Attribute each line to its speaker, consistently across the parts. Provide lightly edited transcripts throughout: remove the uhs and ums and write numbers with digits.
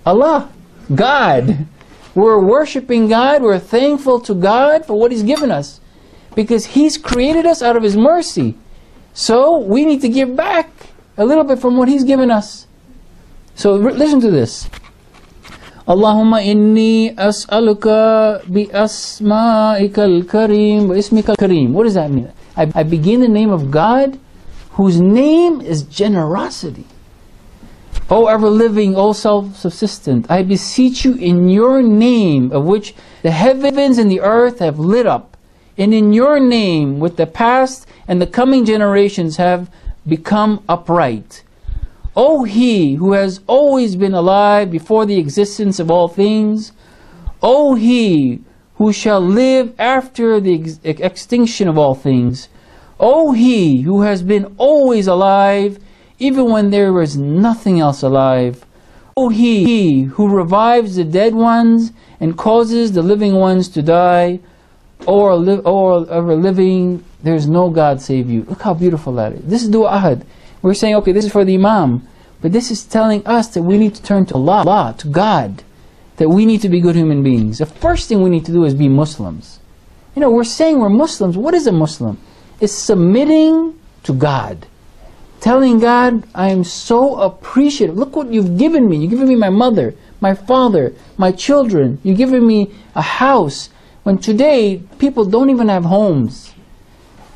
Speaker 1: Allah, God. We're worshiping God, we're thankful to God for what He's given us. Because He's created us out of His mercy. So we need to give back a little bit from what He's given us. So listen to this. Allahumma inni as'aluka bi asma'ikal kareem wa ismikal kareem. What does that mean? I begin the name of God, whose name is generosity. O ever-living, O self-subsistent, I beseech you in your name, of which the heavens and the earth have lit up, and in your name, with the past and the coming generations have become upright. O He who has always been alive before the existence of all things, O He who shall live after the extinction of all things, O He who has been always alive, even when there was nothing else alive, O He who revives the dead ones and causes the living ones to die, or ever living, there is no God save you. Look how beautiful that is. This is dua ahad. We're saying, okay, this is for the Imam, but this is telling us that we need to turn to Allah, to God, that we need to be good human beings. The first thing we need to do is be Muslims. You know, we're saying we're Muslims. What is a Muslim? It's submitting to God. Telling God, I am so appreciative. Look what you've given me. You've given me my mother, my father, my children. You've given me a house. When today, people don't even have homes.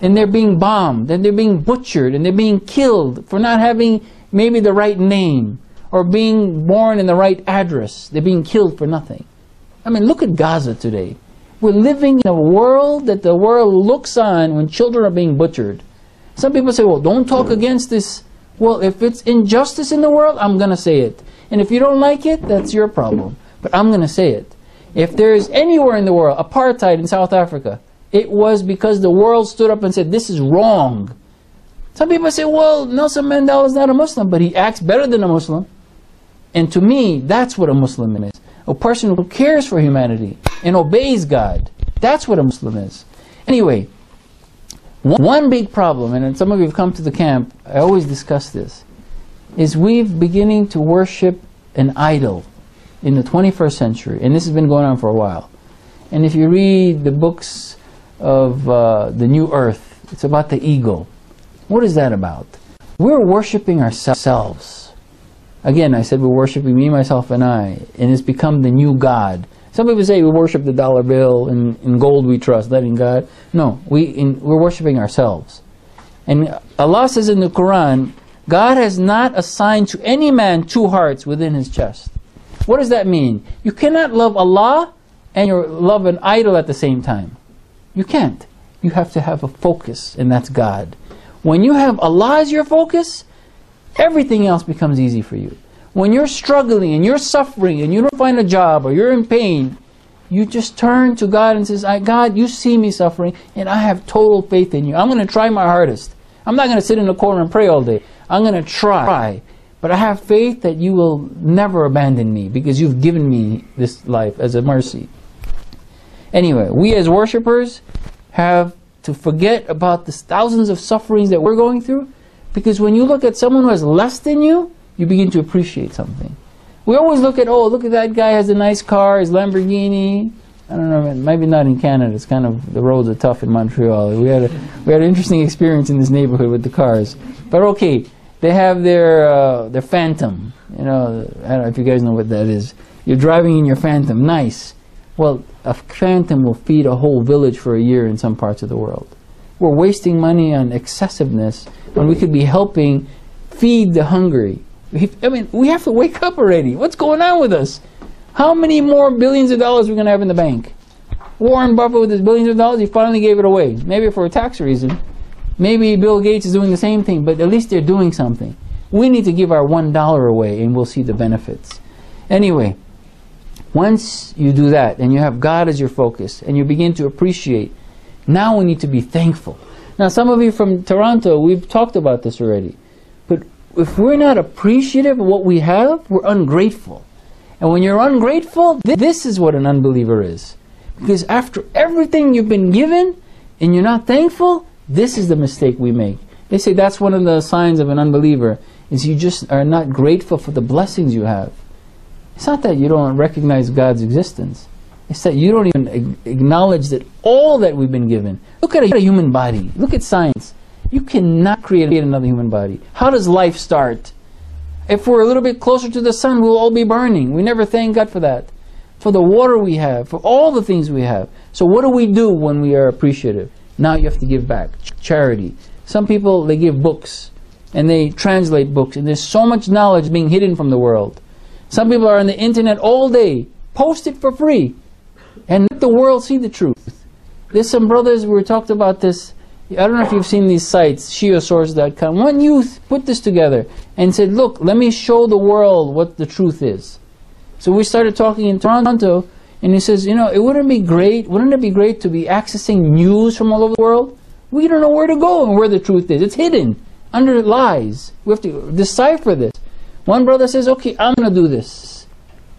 Speaker 1: And they're being bombed, and they're being butchered, and they're being killed for not having maybe the right name, or being born in the right address. They're being killed for nothing. I mean, look at Gaza today. We're living in a world that the world looks on when children are being butchered. Some people say, well, don't talk against this. Well, if it's injustice in the world, I'm going to say it. And if you don't like it, that's your problem. But I'm going to say it. If there is anywhere in the world, apartheid in South Africa, it was because the world stood up and said, this is wrong. Some people say, well, Nelson Mandela is not a Muslim, but he acts better than a Muslim. And to me, that's what a Muslim is. A person who cares for humanity and obeys God. That's what a Muslim is. Anyway, one big problem, and some of you have come to the camp, I always discuss this, is we've beginning to worship an idol in the 21st century. And this has been going on for a while. And if you read the books of the New Earth, it's about the ego. What is that about? We're worshiping ourselves. Again, I said we're worshiping me, myself, and I. And it's become the new God. Some people say we worship the dollar bill and in gold we trust, that in God. No, we're worshiping ourselves. And Allah says in the Quran, God has not assigned to any man two hearts within his chest. What does that mean? You cannot love Allah and you love an idol at the same time. You can't. You have to have a focus, and that's God. When you have Allah as your focus, everything else becomes easy for you. When you're struggling and you're suffering and you don't find a job or you're in pain, you just turn to God and says, God, you see me suffering and I have total faith in you. I'm going to try my hardest. I'm not going to sit in the corner and pray all day. I'm going to try. But I have faith that you will never abandon me because you've given me this life as a mercy. Anyway, we as worshippers have to forget about the thousands of sufferings that we're going through, because when you look at someone who has less than you, you begin to appreciate something. We always look at, oh, look at that guy has a nice car, his Lamborghini. I don't know, maybe not in Canada. It's kind of, the roads are tough in Montreal. We had an interesting experience in this neighborhood with the cars. But okay, they have their Phantom. You know, I don't know if you guys know what that is. You're driving in your Phantom, nice. Well, a Phantom will feed a whole village for a year in some parts of the world. We're wasting money on excessiveness when we could be helping feed the hungry. I mean, we have to wake up already. What's going on with us? How many more billions of dollars are we going to have in the bank? Warren Buffett with his billions of dollars, he finally gave it away. Maybe for a tax reason. Maybe Bill Gates is doing the same thing, but at least they're doing something. We need to give our $1 away and we'll see the benefits. Anyway, once you do that and you have God as your focus and you begin to appreciate, now we need to be thankful. Now some of you from Toronto, we've talked about this already. But if we're not appreciative of what we have, we're ungrateful. And when you're ungrateful, this is what an unbeliever is. Because after everything you've been given and you're not thankful, this is the mistake we make. They say that's one of the signs of an unbeliever, is you just are not grateful for the blessings you have. It's not that you don't recognize God's existence. It's that you don't even acknowledge that all that we've been given. Look at a human body. Look at science. You cannot create another human body. How does life start? If we're a little bit closer to the sun, we'll all be burning. We never thank God for that. For the water we have, for all the things we have. So what do we do when we are appreciative? Now you have to give back. Charity. Some people, they give books, and they translate books, and there's so much knowledge being hidden from the world. Some people are on the internet all day, post it for free, and let the world see the truth. There's some brothers, we talked about this, I don't know if you've seen these sites, shiasource.com. One youth put this together and said, look, let me show the world what the truth is. So we started talking in Toronto, and he says, you know, wouldn't it be great to be accessing news from all over the world? We don't know where to go and where the truth is. It's hidden under lies. We have to decipher this. One brother says, okay, I'm going to do this.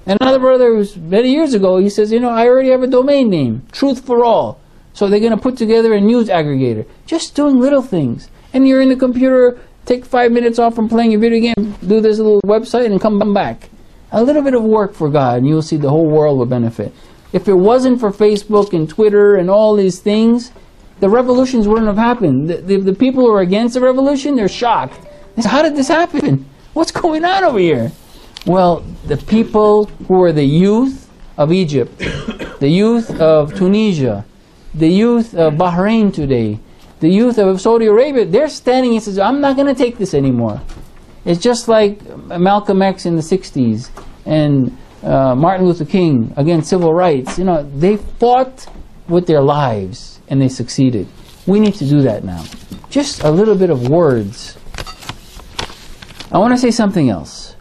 Speaker 1: And another brother, who's many years ago, he says, you know, I already have a domain name, Truth for All. So they're going to put together a news aggregator. Just doing little things. And you're in the computer, take 5 minutes off from playing your video game, do this little website and come back. A little bit of work for God, and you'll see the whole world will benefit. If it wasn't for Facebook and Twitter and all these things, the revolutions wouldn't have happened. The people who are against the revolution, they're shocked. They say, how did this happen? What's going on over here? Well, the people who are the youth of Egypt, the youth of Tunisia, the youth of Bahrain today, the youth of Saudi Arabia, they're standing and says, I'm not going to take this anymore. It's just like Malcolm X in the 60s and Martin Luther King against civil rights. You know, they fought with their lives and they succeeded. We need to do that now. Just a little bit of words. I want to say something else.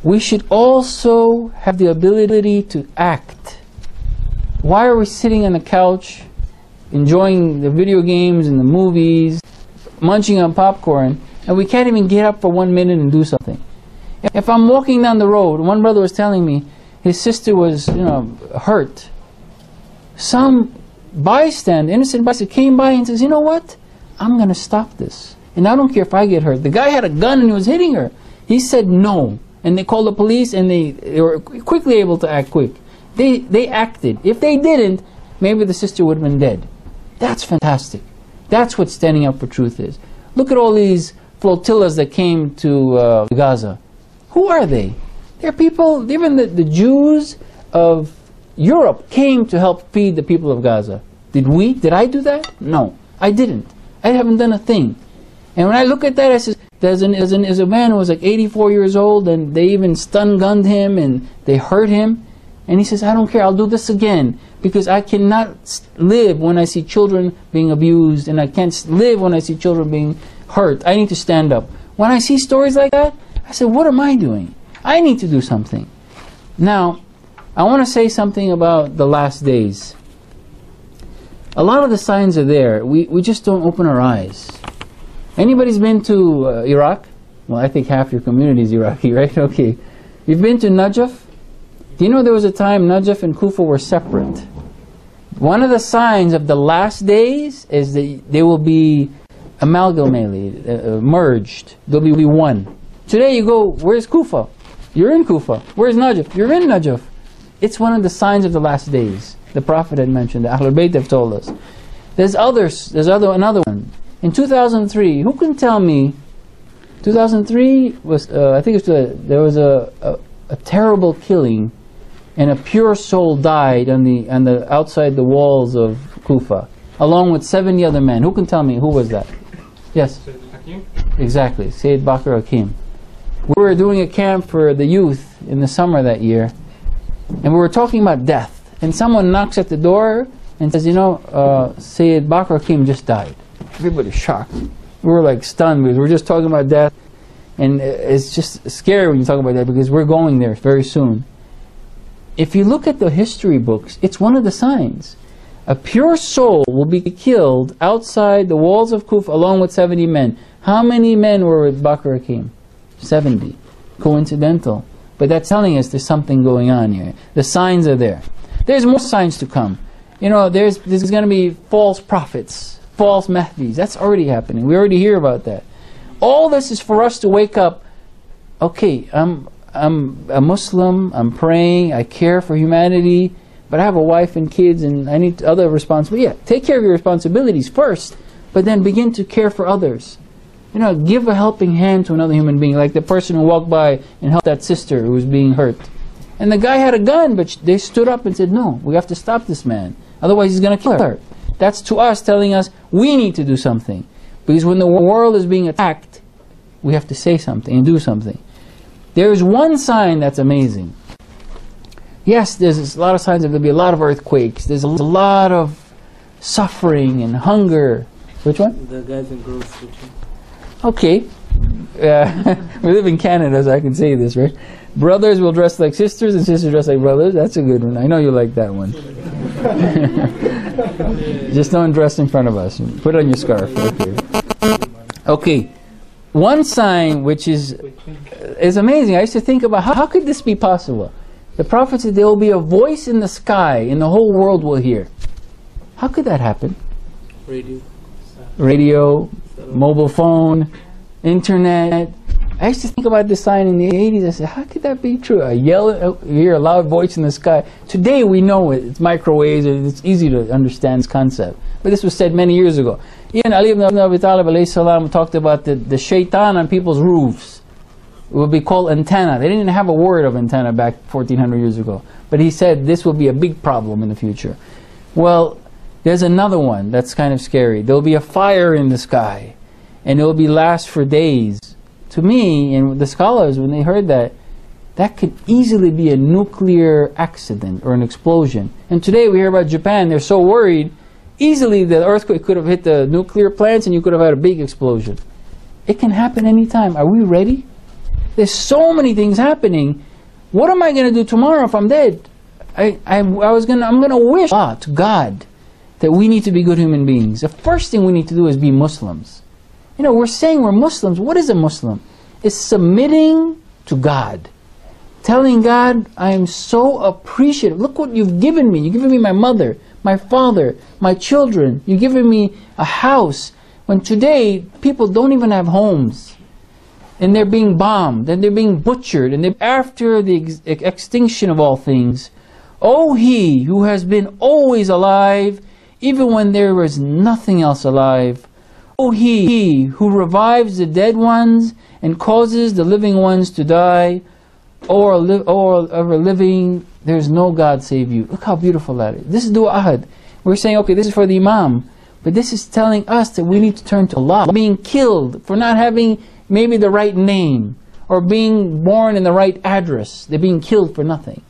Speaker 1: We should also have the ability to act. Why are we sitting on the couch, enjoying the video games and the movies, munching on popcorn, and we can't even get up for 1 minute and do something? If I'm walking down the road, one brother was telling me his sister was, you know, hurt. Some bystander, innocent bystander, came by and says, you know what? I'm going to stop this. And I don't care if I get hurt. The guy had a gun and he was hitting her. He said no. And they called the police and they were quickly able to act quick. They acted. If they didn't, maybe the sister would have been dead. That's fantastic. That's what standing up for truth is. Look at all these flotillas that came to Gaza. Who are they? They're people, even the Jews of Europe came to help feed the people of Gaza. Did I do that? No, I didn't. I haven't done a thing. And when I look at that, I say, there's a man who was like 84 years old, and they even stun-gunned him, and they hurt him. And he says, I don't care, I'll do this again, because I cannot live when I see children being abused, and I can't live when I see children being hurt. I need to stand up. When I see stories like that, I said, what am I doing? I need to do something. Now, I want to say something about the last days. A lot of the signs are there. We just don't open our eyes. Anybody's been to Iraq? Well, I think half your community is Iraqi, right? Okay. You've been to Najaf? Do you know there was a time Najaf and Kufa were separate? One of the signs of the last days is that they will be amalgamated, merged. They'll be one. Today you go, where's Kufa? You're in Kufa. Where's Najaf? You're in Najaf. It's one of the signs of the last days. The Prophet had mentioned, the Ahlul Bayt have told us. There's others. There's another one. In 2003, who can tell me, 2003 was, I think there was a terrible killing, and a pure soul died on the outside the walls of Kufa, along with 70 other men. Who can tell me who was that? Yes. Exactly, Sayyid Bakr Hakim. We were doing a camp for the youth in the summer that year, and we were talking about death. And someone knocks at the door and says, you know, Sayyid Bakr Hakim just died. Everybody's shocked. We were like stunned because we're just talking about death, and it's just scary when you talk about that because we're going there very soon. If you look at the history books, it's one of the signs. A pure soul will be killed outside the walls of Kufa along with 70 men. How many men were with Bakr Hakim? 70. Coincidental. But that's telling us there's something going on here. The signs are there. There's more signs to come. You know, there's going to be false prophets, false Mahdis. That's already happening. We already hear about that. All this is for us to wake up. Okay, I'm a Muslim, I'm praying, I care for humanity, but I have a wife and kids and I need other responsibilities. Yeah, take care of your responsibilities first, but then begin to care for others. You know, give a helping hand to another human being, like the person who walked by and helped that sister who was being hurt. And the guy had a gun, but they stood up and said, no, we have to stop this man, otherwise he's going to kill her. That's to us telling us we need to do something. Because when the world is being attacked, we have to say something and do something. There's one sign that's amazing. Yes, there's a lot of signs that there'll be a lot of earthquakes. There's a lot of suffering and hunger. Which one?
Speaker 2: The guys and girls switching.
Speaker 1: Okay. We live in Canada, so I can say this, right? Brothers will dress like sisters and sisters dress like brothers. That's a good one. I know you like that one. Just don't dress in front of us. Put on your scarf. Okay. Okay. One sign which is amazing. I used to think about how could this be possible? The Prophet said there will be a voice in the sky and the whole world will hear. How could that happen? Radio, mobile phone, internet. I used to think about this sign in the 80s. I said, how could that be true? You hear a loud voice in the sky. Today we know it. It's microwaves. It's easy to understand this concept. But this was said many years ago. Even Ali ibn Abi Talib alayhi salam talked about the shaitan on people's roofs. It would be called antenna. They didn't have a word of antenna back 1400 years ago. But he said this will be a big problem in the future. Well, there's another one that's kind of scary. There will be a fire in the sky. And it will be last for days. To me, and the scholars, when they heard that, that could easily be a nuclear accident or an explosion. And today we hear about Japan, they're so worried, easily the earthquake could have hit the nuclear plants and you could have had a big explosion. It can happen anytime. Are we ready? There's so many things happening. What am I going to do tomorrow if I'm dead? I'm going to wish to God that we need to be good human beings. The first thing we need to do is be Muslims. You know, we're saying we're Muslims. What is a Muslim? It's submitting to God. Telling God, I am so appreciative. Look what you've given me. You've given me my mother, my father, my children. You've given me a house. When today, people don't even have homes. And they're being bombed. And they're being butchered. And they're after the extinction of all things. Oh, He who has been always alive, even when there was nothing else alive. O He who revives the dead ones and causes the living ones to die, or ever living, there's no God save you. Look how beautiful that is. This is dua ahad. We're saying, okay, this is for the Imam, but this is telling us that we need to turn to Allah. Being killed for not having maybe the right name, or being born in the right address. They're being killed for nothing.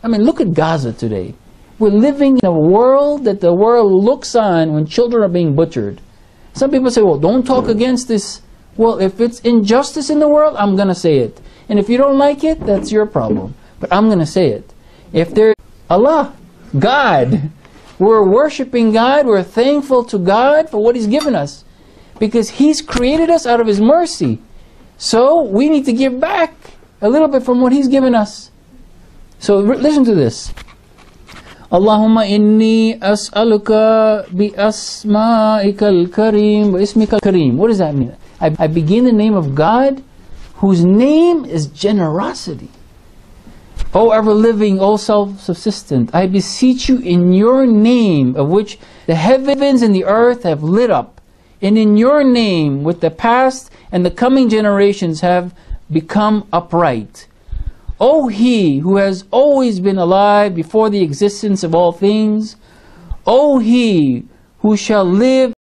Speaker 1: I mean, look at Gaza today. We're living in a world that the world looks on when children are being butchered. Some people say, well, don't talk against this. Well, if it's injustice in the world, I'm going to say it. And if you don't like it, that's your problem. But I'm going to say it. If there's Allah, God, we're worshiping God, we're thankful to God for what He's given us. Because He's created us out of His mercy. So we need to give back a little bit from what He's given us. So listen to this. Allahumma inni as'aluka bi asma'ikal kareem wa ismikal kareem. What does that mean? I begin the name of God, whose name is generosity. O ever-living, O self-subsistent, I beseech you in your name, of which the heavens and the earth have lit up, and in your name, with the past and the coming generations have become upright. O He who has always been alive before the existence of all things, O He who shall live